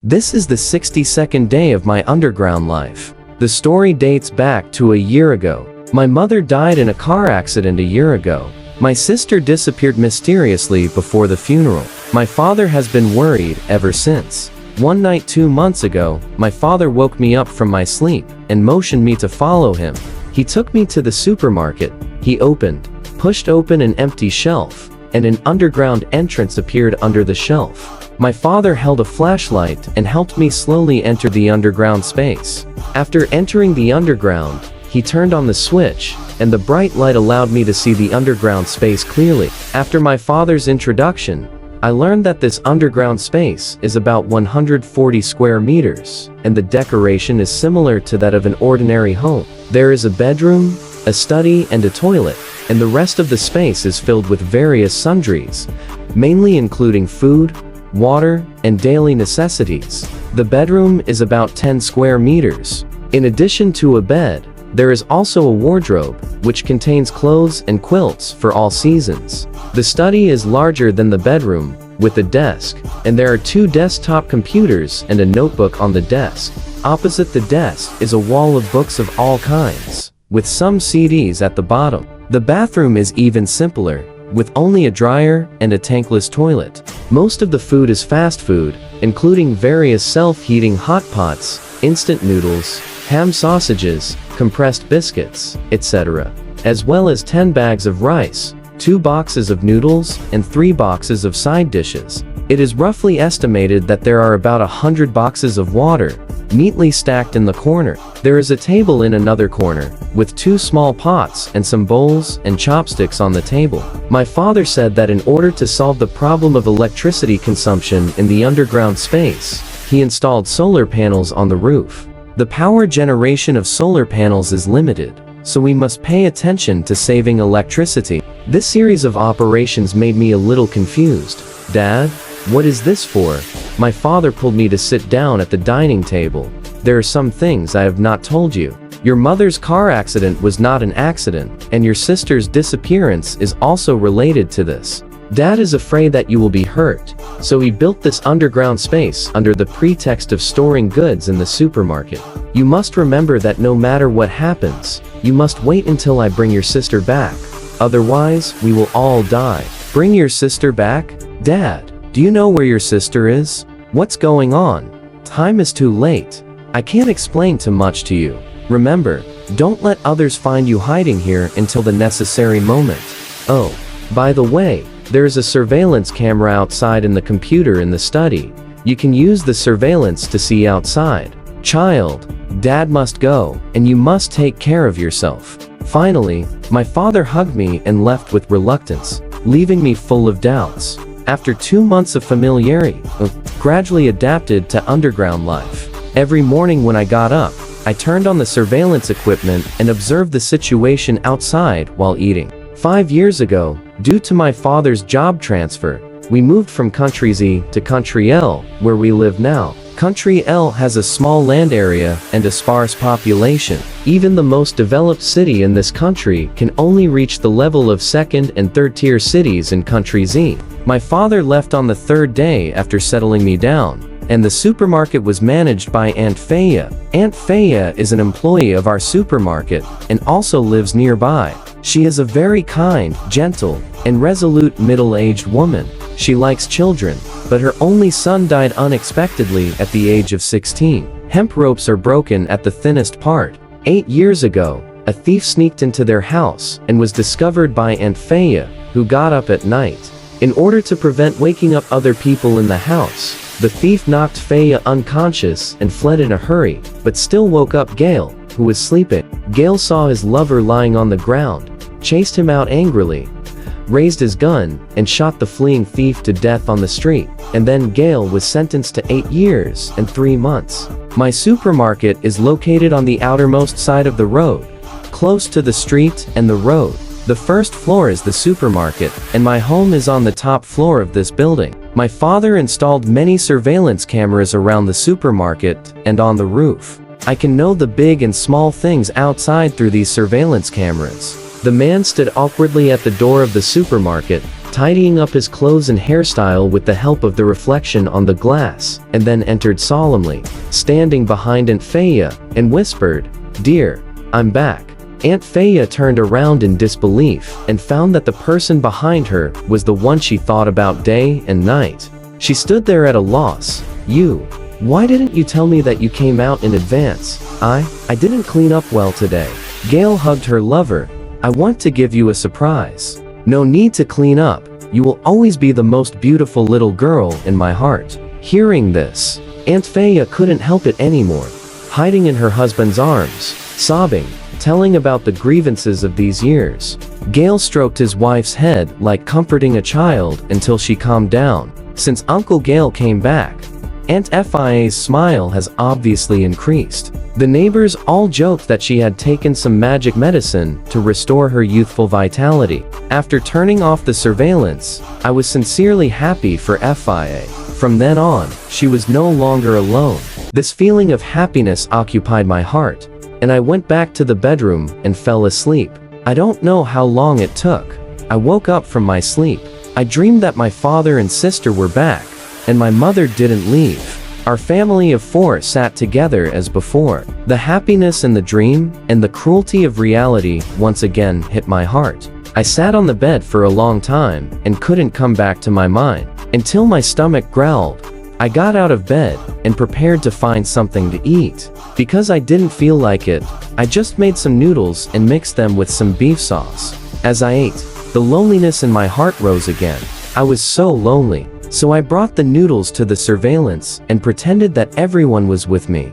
This is the 62nd day of my underground life. The story dates back to a year ago. My mother died in a car accident a year ago. My sister disappeared mysteriously before the funeral. My father has been worried ever since. One night 2 months ago, my father woke me up from my sleep and motioned me to follow him. He took me to the supermarket. He pushed open an empty shelf, and an underground entrance appeared under the shelf. My father held a flashlight and helped me slowly enter the underground space. After entering the underground, he turned on the switch, and the bright light allowed me to see the underground space clearly. After my father's introduction, I learned that this underground space is about 140 square meters, and the decoration is similar to that of an ordinary home. There is a bedroom, a study, and a toilet, and the rest of the space is filled with various sundries, mainly including food, water, and daily necessities. The bedroom is about 10 square meters. In addition to a bed, there is also a wardrobe, which contains clothes and quilts for all seasons. The study is larger than the bedroom, with a desk, and there are 2 desktop computers and a notebook on the desk. Opposite the desk is a wall of books of all kinds, with some CDs at the bottom. The bathroom is even simpler, with only a dryer and a tankless toilet. Most of the food is fast food, including various self-heating hot pots, instant noodles, ham sausages, compressed biscuits, etc., as well as 10 bags of rice, 2 boxes of noodles, and 3 boxes of side dishes. It is roughly estimated that there are about 100 boxes of water, neatly stacked in the corner. There is a table in another corner, with 2 small pots and some bowls and chopsticks on the table. My father said that in order to solve the problem of electricity consumption in the underground space, he installed solar panels on the roof. The power generation of solar panels is limited, so we must pay attention to saving electricity. This series of operations made me a little confused. Dad, what is this for? My father pulled me to sit down at the dining table. There are some things I have not told you. Your mother's car accident was not an accident, and your sister's disappearance is also related to this. Dad is afraid that you will be hurt, so he built this underground space under the pretext of storing goods in the supermarket. You must remember that no matter what happens, you must wait until I bring your sister back. Otherwise, we will all die. Bring your sister back? Dad, do you know where your sister is? What's going on? Time is too late. I can't explain too much to you. Remember, don't let others find you hiding here until the necessary moment. Oh, by the way, there is a surveillance camera outside in the computer in the study. You can use the surveillance to see outside. Child, Dad must go, and you must take care of yourself. Finally, my father hugged me and left with reluctance, leaving me full of doubts. After 2 months of familiarity, gradually adapted to underground life. Every morning when I got up, I turned on the surveillance equipment and observed the situation outside while eating. 5 years ago, due to my father's job transfer, we moved from Country Z to Country L, where we live now. Country L has a small land area and a sparse population. Even the most developed city in this country can only reach the level of 2nd and 3rd tier cities in Country Z. My father left on the 3rd day after settling me down, and the supermarket was managed by Aunt Faya. Aunt Faya is an employee of our supermarket and also lives nearby. She is a very kind, gentle, and resolute middle-aged woman. She likes children, but her only son died unexpectedly at the age of 16. Hemp ropes are broken at the thinnest part. 8 years ago, a thief sneaked into their house and was discovered by Aunt Faya, who got up at night. In order to prevent waking up other people in the house, the thief knocked Faya unconscious and fled in a hurry, but still woke up Gail, who was sleeping. Gail saw his lover lying on the ground, chased him out angrily, raised his gun, and shot the fleeing thief to death on the street. And then Gail was sentenced to 8 years and 3 months. My supermarket is located on the outermost side of the road, close to the street and the road. The 1st floor is the supermarket, and my home is on the top floor of this building. My father installed many surveillance cameras around the supermarket and on the roof. I can know the big and small things outside through these surveillance cameras. The man stood awkwardly at the door of the supermarket, tidying up his clothes and hairstyle with the help of the reflection on the glass, and then entered solemnly, standing behind Aunt Faya, and whispered, "Dear, I'm back." Aunt Faya turned around in disbelief and found that the person behind her was the one she thought about day and night. She stood there at a loss. Why didn't you tell me that you came out in advance? I didn't clean up well today." Gail hugged her lover. "I want to give you a surprise. No need to clean up. You will always be the most beautiful little girl in my heart." Hearing this, Aunt Faya couldn't help it anymore. Hiding in her husband's arms, sobbing, telling about the grievances of these years, Gail stroked his wife's head like comforting a child until she calmed down. Since Uncle Gail came back, Aunt Faya's smile has obviously increased. The neighbors all joked that she had taken some magic medicine to restore her youthful vitality. After turning off the surveillance, I was sincerely happy for Faya. From then on, she was no longer alone. This feeling of happiness occupied my heart, and I went back to the bedroom and fell asleep. I don't know how long it took. I woke up from my sleep. I dreamed that my father and sister were back, and my mother didn't leave. Our family of 4 sat together as before. The happiness in the dream and the cruelty of reality once again hit my heart. I sat on the bed for a long time and couldn't come back to my mind, until my stomach growled. I got out of bed and prepared to find something to eat. Because I didn't feel like it, I just made some noodles and mixed them with some beef sauce. As I ate, the loneliness in my heart rose again. I was so lonely. So I brought the noodles to the surveillance and pretended that everyone was with me.